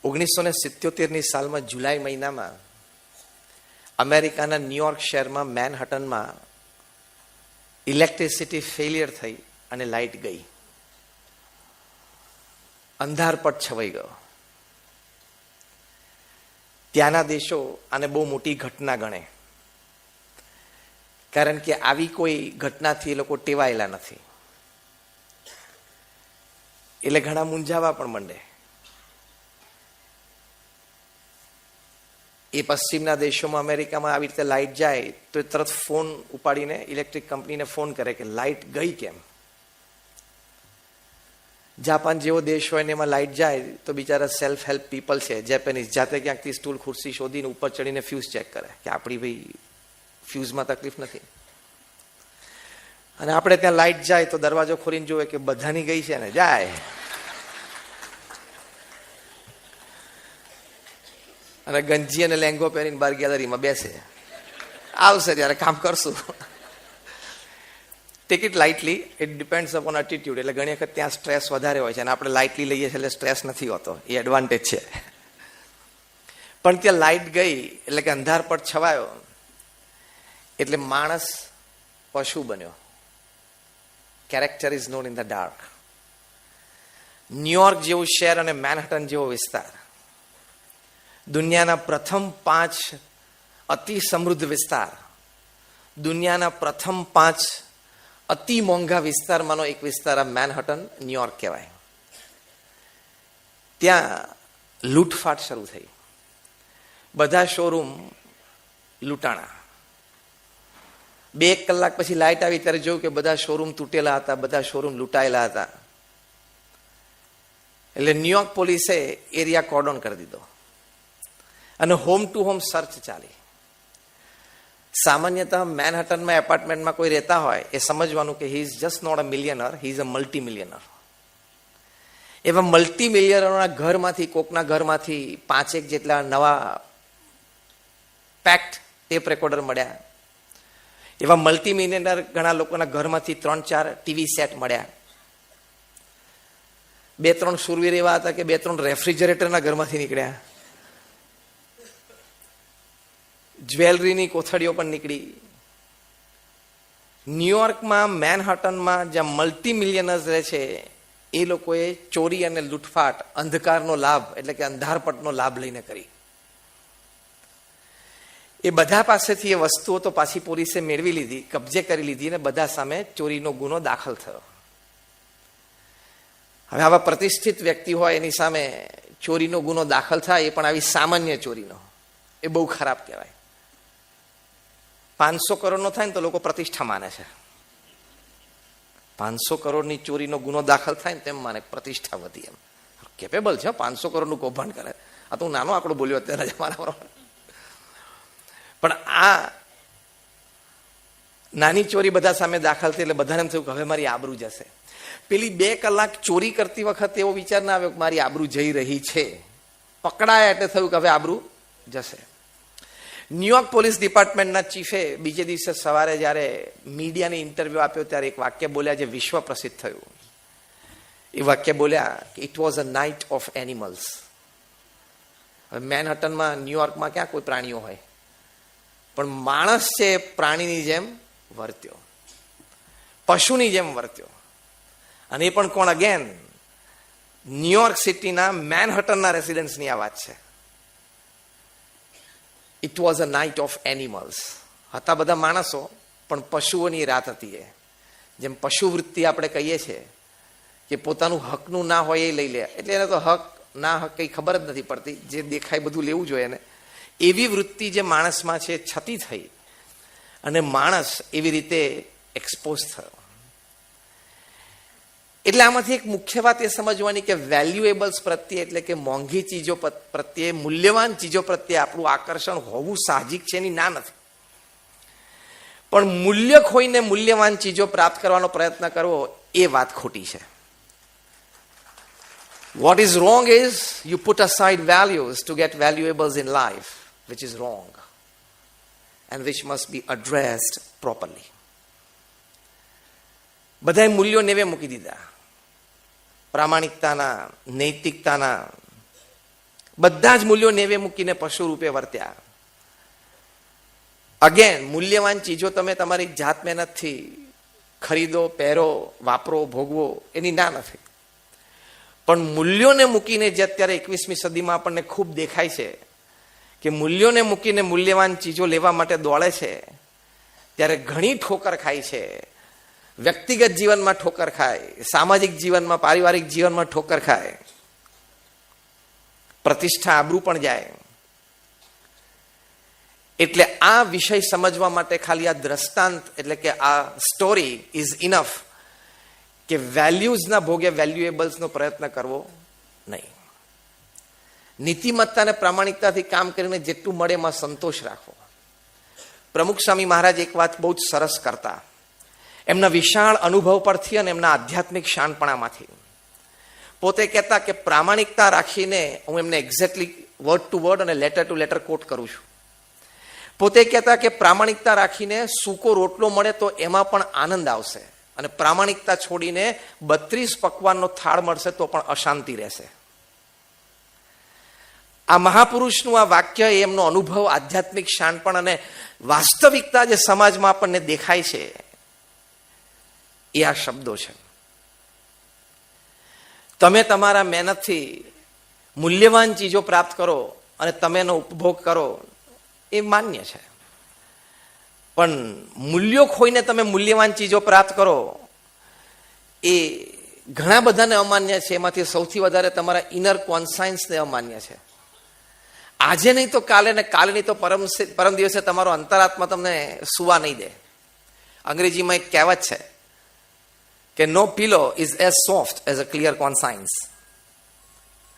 1977ની સાલમાં જુલાઈ મહિનામાં અમેરિકાના ન્યુયોર્ક શહેરમાં મેનહટનમાં ઇલેક્ટ્રિસિટી ફેલિયર થઈ અને લાઇટ ગઈ. અંધારપટ છવાઈ ગયો. ત્યાંના દેશો આને બહુ મોટી ઘટના ગણે, કારણ કે આવી કોઈ ઘટનાથી એ લોકો ટેવાયેલા નથી. એટલે ઘણા મૂંઝાવા પણ માંડે. એ પશ્ચિમના દેશોમાં, અમેરિકામાં આવી રીતે લાઇટ જાય તો એ તરત ફોન ઉપાડીને ઇલેક્ટ્રિક કંપનીને ફોન કરે કે લાઇટ ગઈ કેમ. જાપાન જેવો દેશ હોય ને એમાં લાઇટ જાય તો બિચારા સેલ્ફ હેલ્પ પીપલ છે, જેપેનીઝ, જાતે ક્યાંકથી સ્ટૂલ ખુરશી શોધીને ઉપર ચડીને ફ્યુઝ ચેક કરે કે આપણી ભાઈ ફ્યુઝમાં તકલીફ નથી. અને આપણે ત્યાં લાઇટ જાય તો દરવાજો ખોલીને જોવે કે બધાની ગઈ છે ને જાય. અને ગંજી અને લેંગો પહેરીને બાર ગેલેરીમાં બેસે, આવશે ત્યારે કામ કરશું. Take it lightly, it depends upon attitude. એટલે ઘણી વખત ત્યાં સ્ટ્રેસ વધારે હોય છે અને આપણે લાઇટલી લઈએ છીએ એટલે સ્ટ્રેસ નથી હોતો, એ એડવાન્ટેજ છે. પણ ત્યાં લાઇટ ગઈ એટલે કે અંધારપટ છવાયો એટલે માણસ પશુ બન્યો. Character is known in the dark. New York જેવું શહેર અને મેનહટન જેવો વિસ્તાર, દુનિયાના પ્રથમ 5 અતિ સમૃદ્ધ વિસ્તાર, દુનિયાના પ્રથમ 5 અતિ મોંઘા વિસ્તારમાંનો એક વિસ્તાર આ મેનહટન ન્યુયોર્ક કહેવાય. ત્યાં લૂંટફાટ શરૂ થઈ. બધા શોરૂમ લૂંટાણા. 2 કલાક પછી લાઇટ આવી ત્યારે જોયું કે બધા શોરૂમ તૂટેલા હતા, બધા શોરૂમ લૂંટાયેલા હતા. એટલે ન્યુયોર્ક પોલીસે એરિયા કોર્ડન કરી દીધો અને હોમ ટુ હોમ સર્ચ ચાલી. સામાન્યતઃ મેનહટનમાં એપાર્ટમેન્ટમાં કોઈ રહેતા હોય એ સમજવાનું કે he is just not a millionaire, he is a multi millionaire. એવા મલ્ટી મિલિયનરના ઘરમાંથી, કોકના ઘરમાંથી 5 જેટલા નવા પેક્ટ ટેપ રેકોર્ડર મળ્યા. એવા મલ્ટી મિલિયનર ઘણા લોકોના ઘરમાંથી 3-4 ટીવી સેટ મળ્યા. 2-3 શૂરવીર એવા હતા કે 2-3 રેફ્રિજરેટરના ઘરમાંથી નીકળ્યા. જ્વેલરીની કોથળીઓ પણ નીકળી. ન્યુયોર્કમાં, મેનહટનમાં જ્યાં મલ્ટી મિલિયનર્સ રહે છે એ લોકોએ ચોરી અને લૂંટફાટ અંધકારનો લાભ એટલે કે અંધારપટનો લાભ લઈને કરી. એ બધા પાસેથી એ વસ્તુઓ તો પાછી પોલીસે મેળવી લીધી, કબજે કરી લીધી અને બધા સામે ચોરીનો ગુનો દાખલ થયો. હવે આવા પ્રતિષ્ઠિત વ્યક્તિ હોય એની સામે ચોરીનો ગુનો દાખલ થાય, એ પણ આવી સામાન્ય ચોરીનો, એ બહુ ખરાબ કહેવાય. 500 કરોડનો થાય ને તો લોકો પ્રતિષ્ઠા માને છે. 500 કરોડની ચોરીનો ગુનો દાખલ થાય ને તેમ માને પ્રતિષ્ઠા વધી. એમ કેપેબલ છે 500 કરોડનું કૌભાંડ કરે. આ તો હું નાનો આંકડો બોલ્યો અત્યારે જમાના. પણ આ નાની ચોરી બધા સામે દાખલ થઈ એટલે બધાને એમ થયું કે હવે મારી આબરૂ જશે. પેલી 2 કલાક ચોરી કરતી વખતે એવો વિચાર ના આવ્યો કે મારી આબરૂ જઈ રહી છે. પકડાયા એટલે થયું કે હવે આબરૂ જશે. ન્યુયોર્ક પોલીસ ડિપાર્ટમેન્ટના ચીફે બીજે દિવસે સવારે જ્યારે મીડિયાને ઇન્ટરવ્યુ આપ્યો ત્યારે એક વાક્ય બોલ્યા જે વિશ્વ પ્રસિદ્ધ થયું. એ વાક્ય બોલ્યા કે it was a night of animals. હવે મેનહટનમાં, ન્યુયોર્કમાં ક્યાં કોઈ પ્રાણીઓ હોય, પણ માણસ છે પ્રાણીની જેમ વર્ત્યો, પશુની જેમ વર્ત્યો. અને એ પણ કોણ? અગેન ન્યુયોર્ક સિટીના મેનહટનના રેસિડન્ટ્સની આ વાત છે. It was a night of animals. હતા બધા માણસો પણ પશુઓની રાત હતી. એ જેમ પશુવૃત્તિ આપણે કહીએ છીએ કે પોતાનું હકનું ના હોય એ લઈ લે, એટલે એને તો હક ના હક કંઈ ખબર જ નથી પડતી, જે દેખાય બધું લેવું જોઈએ ને. એવી વૃત્તિ જે માણસમાં છે છતી થઈ અને માણસ એવી રીતે એક્સપોઝ થયો. એટલે આમાંથી એક મુખ્ય વાત એ સમજવાની કે વેલ્યુએબલ્સ પ્રત્યે એટલે કે મોંઘી ચીજો પ્રત્યે, મૂલ્યવાન ચીજો પ્રત્યે આપણું આકર્ષણ હોવું સાહજિક છે, એની ના નથી. પણ મૂલ્ય ખોઈને મૂલ્યવાન ચીજો પ્રાપ્ત કરવાનો પ્રયત્ન કરવો એ વાત ખોટી છે. What is wrong is you put aside values to get valuables in life, which is wrong and which must be addressed properly. બધાએ મૂલ્યો નેવે મૂકી દીધા. પ્રામાણિકતાના, નૈતિકતાના, બધા જ મૂલ્યો નેવે મૂકીને પશુ રૂપે વર્ત્યા. અગેન, મૂલ્યવાન ચીજો તમે તમારી જાત મહેનતથી ખરીદો, પહેરો, વાપરો, ભોગવો, એની ના નથી. પણ મૂલ્યોને મૂકીને જે અત્યારે 21મી સદીમાં આપણને ખૂબ દેખાય છે કે મૂલ્યોને મૂકીને મૂલ્યવાન ચીજો લેવા માટે દોડે છે, ત્યારે ઘણી ઠોકર ખાય છે. વ્યક્તિગત જીવનમાં ઠોકર ખાય, સામાજિક જીવનમાં, પારિવારિક જીવનમાં ઠોકર ખાય, પ્રતિષ્ઠા, આબરૂ પણ જાય. એટલે આ વિષય સમજવા માટે ખાલી આ દ્રષ્ટાંત એટલે કે આ સ્ટોરી ઇઝ ઇનફ કે વેલ્યુઝના ભોગે વેલ્યુએબલ્સનો પ્રયત્ન કરવો નહીં. નીતિમત્તા અને પ્રામાણિકતાથી કામ કરીને જેટલું મળે એમાં સંતોષ રાખવો. પ્રમુખ સ્વામી મહારાજ એક વાત બહુ જ સરસ કરતા, એમના વિશાળ અનુભવ પરથી અને એમના આધ્યાત્મિક શાણપણામાંથી. પોતે કહેતા કે પ્રામાણિકતા રાખીને, હું એમને એક્ઝેક્ટલી વર્ડ ટુ વર્ડ અને લેટર ટુ લેટર કોટ કરું છું. પોતે કહેતા કે પ્રામાણિકતા રાખીને સૂકો રોટલો મળે તો એમાં પણ આનંદ આવશે, અને પ્રામાણિકતા છોડીને 32 પકવાનનો થાળ મળશે તો પણ અશાંતિ રહેશે. આ મહાપુરુષનું આ વાક્ય, એમનો અનુભવ, આધ્યાત્મિક શાણપણ અને વાસ્તવિકતા જે સમાજમાં આપણને દેખાય છે, એ આ શબ્દો છે. તમે તમારા મહેનતથી મૂલ્યવાન ચીજો પ્રાપ્ત કરો અને તમે એનો ઉપભોગ કરો, એ માન્ય છે. પણ મૂલ્યો ખોઈને તમે મૂલ્યવાન ચીજો પ્રાપ્ત કરો, એ ઘણા બધાને અમાન્ય છે. એમાંથી સૌથી વધારે તમારા ઇનર કોન્સાયન્સને અમાન્ય છે. આજે નહીં તો કાલે, ને કાલે નહીં તો પરમ દિવસે તમારો અંતરાત્મા તમને સુવા નહીં દે. અંગ્રેજીમાં એક કહેવત છે કે no pillow is as soft as a clear conscience.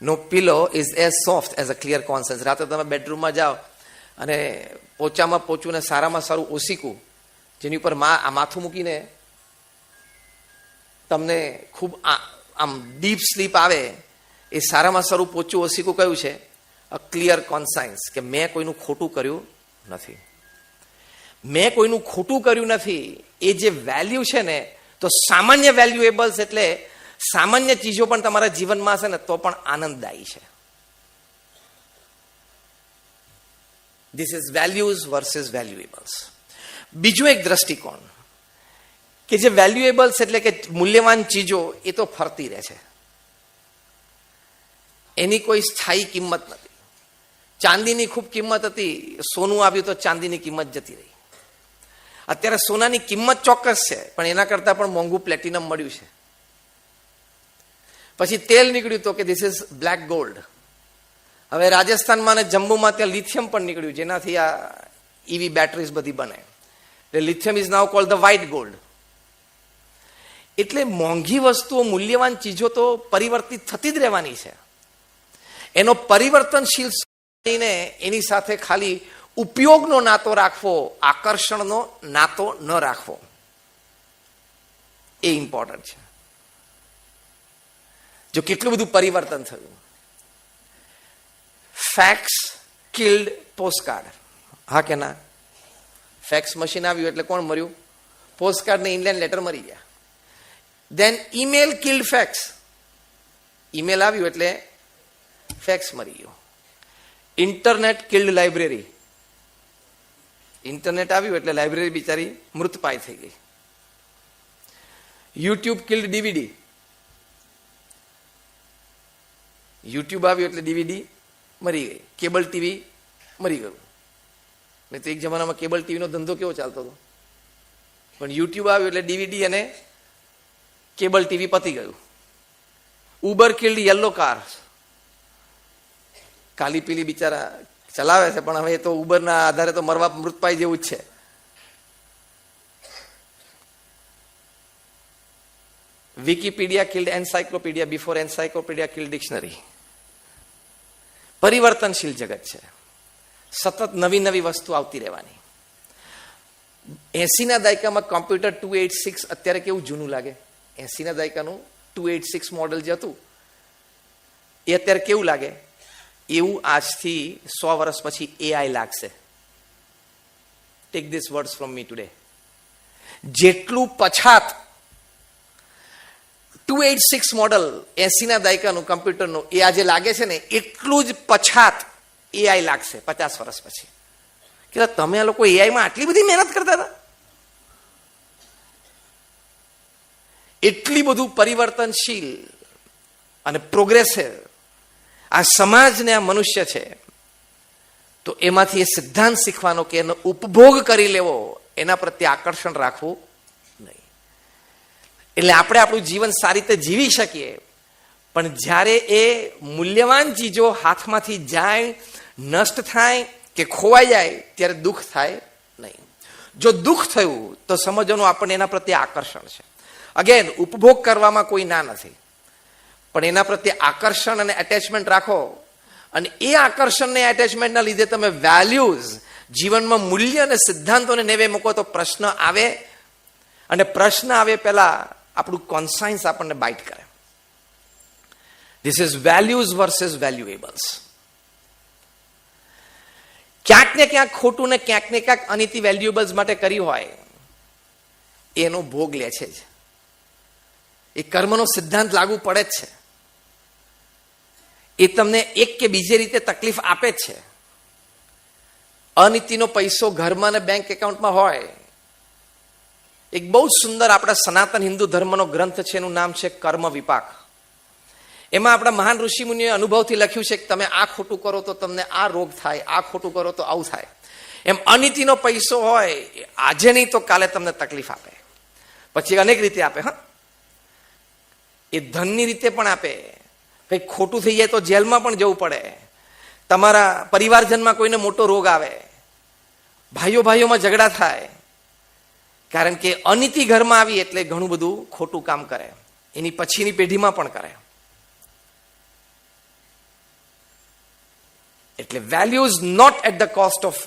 No pillow is as soft as a clear conscience. રાત્રે તમે બેડરૂમમાં જાઓ અને પોચામાં પોચું ને સારામાં સારું ઓસીકું, જેની ઉપર માથું મૂકીને તમને ખૂબ આમ ડીપ સ્લીપ આવે, એ સારામાં સારું પોચું ઓસીકું કયું છે? અ ક્લિયર કોન્સાયન્સ, કે મેં કોઈનું ખોટું કર્યું નથી. મેં કોઈનું ખોટું કર્યું નથી, એ જે વેલ્યુ છે ને, તો સામાન્ય વેલ્યુએબલ્સ એટલે સામાન્ય ચીજો પણ તમારા જીવનમાં હશે ને તો પણ આનંદદાયી છે. This is values versus valuables. બીજું એક દ્રષ્ટિકોણ કે જે વેલ્યુએબલ્સ એટલે કે મૂલ્યવાન ચીજો, એ તો ફરતી રહે છે, એની કોઈ સ્થાયી કિંમત નથી. ચાંદીની ખૂબ કિંમત હતી, સોનું આવ્યું તો ચાંદીની કિંમત જતી રહી. અત્યારે સોનાની કિંમત ચોક્કસ છે, પણ એના કરતા પણ મોંઘું પ્લેટિનમ મળ્યું છે. પછી તેલ નીકળ્યું તો કે ધીસ ઇઝ બ્લેક ગોલ્ડ. હવે રાજસ્થાનમાં અને જમ્મુમાં ત્યાં લિથિયમ પણ નીકળ્યું, જેનાથી આ ઈવી બેટરીઝ બધી બને. એટલે lithium is now cold the white gold. એટલે મોંઘી વસ્તુઓ, મૂલ્યવાન ચીજો તો પરિવર્તિત થતી જ રહેવાની છે. એનો પરિવર્તનશીલ એની સાથે ખાલી ઉપયોગનો નાતો રાખવો, આકર્ષણનો નાતો ન રાખવો, એ ઇમ્પોર્ટન્ટ છે. જો કેટલું બધું પરિવર્તન થયું. Fax killed postcard. હા કે ના? ફેક્સ મશીન આવ્યું એટલે કોણ મર્યું? પોસ્ટકાર્ડ ને ઇનલેન્ડ લેટર મરી ગયા. Then email killed fax. Email આવ્યું એટલે ફેક્સ મરી ગયો. Internet killed library. ઇન્ટરનેટ આવ્યું એટલે લાઇબ્રેરી બિચારી મૃતપાય થઈ ગઈ. YouTube killed DVD. યુટ્યુબ આવ્યું એટલે ડીવીડી મરી ગઈ. કેબલ ટીવી મરી ગયું. નહીં તો એક જમાનામાં કેબલ ટીવીનો ધંધો કેવો ચાલતો હતો, પણ યુટ્યુબ આવ્યું એટલે ડીવીડી અને કેબલ ટીવી પતી ગયું. Uber killed yellow car. કાલી પીલી બિચારા ચલાવે છે, પણ હવે તો ઉબરના આધારે તો મરવા મૃતપાય જેવું જ છે. Wikipedia killed encyclopaedia before encyclopaedia killed dictionary. પરિવર્તનશીલ જગત છે, સતત નવી નવી વસ્તુ આવતી રહેવાની. 80ના દાયકામાં કોમ્પ્યુટર 286 અત્યારે કેવું જૂનું લાગે. 80ના દાયકાનું 286 મોડેલ જે હતું એ અત્યારે કેવું લાગે? એવું આજથી 100 વર્ષ પછી એઆઈ લાગશે. Take this words from me today. જેટલું પછાત 286 મોડલ 80ના દાયકાનું કમ્પ્યુટરનું એ આજે લાગે છે ને એટલું જ પછાત એઆઈ લાગશે 50 વર્ષ પછી. કે તમે આ લોકો એઆઈમાં આટલી બધી મહેનત કરતા હતા, એટલી બધું પરિવર્તનશીલ અને પ્રોગ્રેસિવ આ સમાજ ને આ મનુષ્ય છે, તો એમાંથી એ સિદ્ધાંત શીખવાનો કે એનો ઉપભોગ કરી લેવો, એના પ્રત્યે આકર્ષણ રાખવું નહીં. એટલે આપણે આપણું જીવન સારી રીતે જીવી શકીએ, પણ જ્યારે એ મૂલ્યવાન ચીજો હાથમાંથી જાય, નષ્ટ થાય કે ખોવાઈ જાય, ત્યારે દુઃખ થાય નહીં. જો દુઃખ થયું તો સમજવાનું આપણને એના પ્રત્યે આકર્ષણ છે. અગેન, ઉપભોગ કરવામાં કોઈ ના નથી, પણ એના પ્રત્યે આકર્ષણ અને એટેચમેન્ટ રાખો, અને એ આકર્ષણ ને એટેચમેન્ટના લીધે તમે વેલ્યુઝ, જીવનમાં મૂલ્ય અને સિદ્ધાંતોને નેવે મૂકો તો પ્રશ્ન આવે, અને પ્રશ્ન આવે પહેલા આપણું કોન્સાયન્સ આપણને બાઇટ કરે. This is values versus valuables. ક્યાંક ને ક્યાંક ખોટું ને ક્યાંક ને ક્યાંક અનીતિ વેલ્યુએબલ્સ માટે કરી હોય, એનો ભોગ લે છે જ. એ કર્મનો સિદ્ધાંત લાગુ પડે જ છે. એ તમને એક કે બીજી રીતે તકલીફ આપે જ છે. અનીતિનો પૈસો ઘરમાં ને બેંક એકાઉન્ટમાં હોય. એક બહુ સુંદર આપણા સનાતન હિન્દુ ધર્મનો ગ્રંથ છે, એનું નામ છે કર્મ વિપાક. એમાં આપણા મહાન ઋષિ મુનિઓએ અનુભવથી લખ્યું છે કે તમે આ ખોટું કરો તો તમને આ રોગ થાય, આ ખોટું કરો તો આવું થાય. એમ અનીતિનો પૈસો હોય, આજે નહીં તો કાલે તમને તકલીફ આપે. પછી અનેક રીતે આપે. હા, એ ધનની રીતે પણ આપે. કંઈક ખોટું થઈ જાય તો જેલમાં પણ જવું પડે. તમારા પરિવારજનમાં કોઈને મોટો રોગ આવે, ભાઈઓ ભાઈઓમાં ઝઘડા થાય, કારણ કે અનીતિ ઘરમાં આવી એટલે ઘણું બધું ખોટું કામ કરે. એની પછીની પેઢીમાં પણ કરે. એટલે values not at the cost of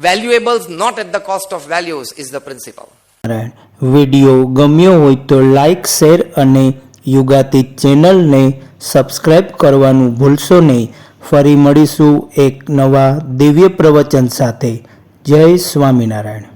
valuables, not at the cost of values is the principle. Video ગમ્યો હોય તો લાઈક, શેર અને યુગાતીત ચેનલને સબસ્ક્રાઇબ કરવાનું ભૂલશો નહીં. ફરી મળીશું એક નવા દિવ્ય પ્રવચન સાથે. જય સ્વામિનારાયણ.